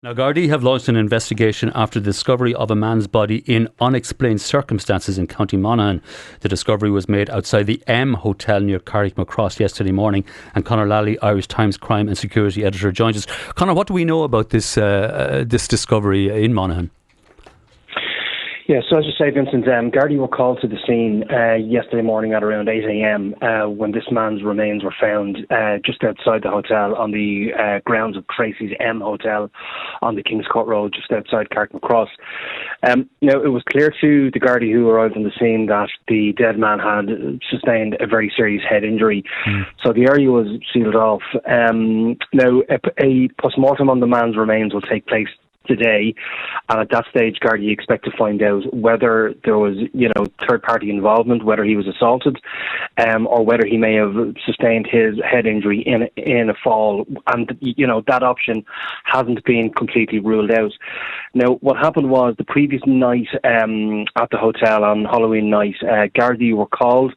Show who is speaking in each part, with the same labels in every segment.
Speaker 1: Now, Gardaí have launched an investigation after the discovery of a man's body in unexplained circumstances in County Monaghan. The discovery was made outside the M Hotel near Carrickmacross yesterday morning. And Conor Lally, Irish Times crime and security editor, joins us. Conor, what do we know about this discovery in Monaghan?
Speaker 2: Yeah, so as you say, Vincent, Gardaí were called to the scene yesterday morning at around 8 a.m. When this man's remains were found just outside the hotel on the grounds of Tracy's M Hotel on the King's Court Road, just outside Carrickmacross. Now, it was clear to the Gardaí who arrived on the scene that the dead man had sustained a very serious head injury. So the area was sealed off. Now, a post-mortem on the man's remains will take place today, and at that stage Gardaí expect to find out whether there was third party involvement, whether he was assaulted, or whether he may have sustained his head injury in a fall, and that option hasn't been completely ruled out. Now, what happened was the previous night at the hotel on Halloween night, Gardaí were called.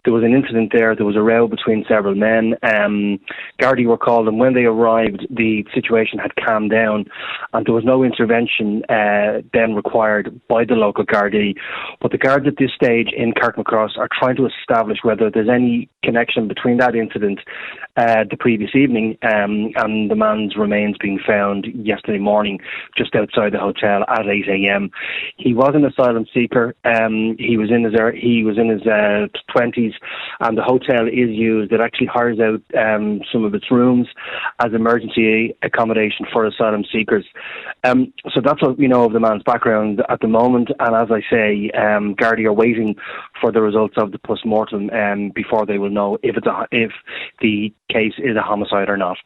Speaker 2: There was an incident there. There was a row between several men. Gardaí were called, and when they arrived, the situation had calmed down, and there was no intervention then required by the local Gardaí. But the guards at this stage in Carrickmacross are trying to establish whether there's any connection between that incident the previous evening and the man's remains being found yesterday morning just outside the hotel at 8 a.m. He was an asylum seeker. He was in his 20s, and the hotel is used. It actually hires out some of its rooms as emergency accommodation for asylum seekers. So that's what we know of the man's background at the moment. And as I say, Gardaí are waiting for the results of the post-mortem before they will know if the case is a homicide or not.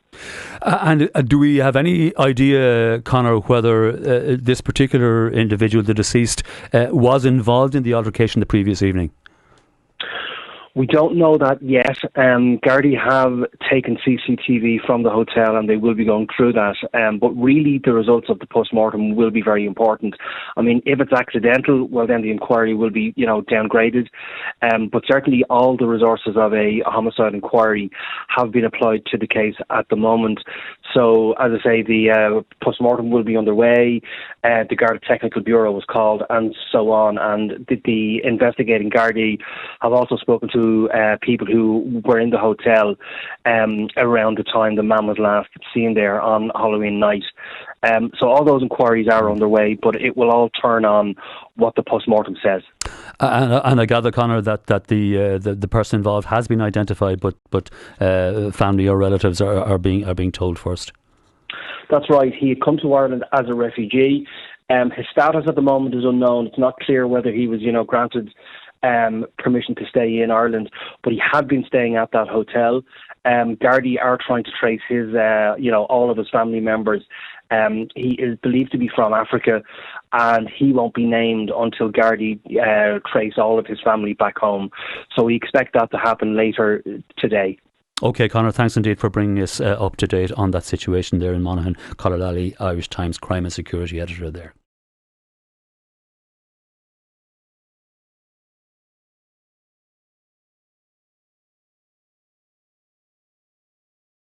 Speaker 1: And do we have any idea, Conor, whether this particular individual, the deceased, was involved in the altercation the previous evening?
Speaker 2: We don't know that yet. Gardaí have taken CCTV from the hotel and they will be going through that. But really the results of the post-mortem will be very important. I mean, if it's accidental, well then the inquiry will be, downgraded. But certainly all the resources of a homicide inquiry have been applied to the case at the moment. So, as I say, the post-mortem will be underway. The Garda Technical Bureau was called and so on. And the investigating Gardaí have also spoken to people who were in the hotel around the time the man was last seen there on Halloween night. So all those inquiries are underway, but it will all turn on what the post-mortem says.
Speaker 1: And I gather, Conor, that the person involved has been identified, but family or relatives are being told first. That's
Speaker 2: right. He had come to Ireland as a refugee. His status at the moment is unknown. It's not clear whether he was, granted permission to stay in Ireland, but he had been staying at that hotel. Gardaí are trying to trace his, all of his family members. He is believed to be from Africa, and he won't be named until Gardaí trace all of his family back home. So we expect that to happen later today.
Speaker 1: OK, Conor, thanks indeed for bringing us up to date on that situation there in Monaghan. Conor Lally, Irish Times crime and security editor there.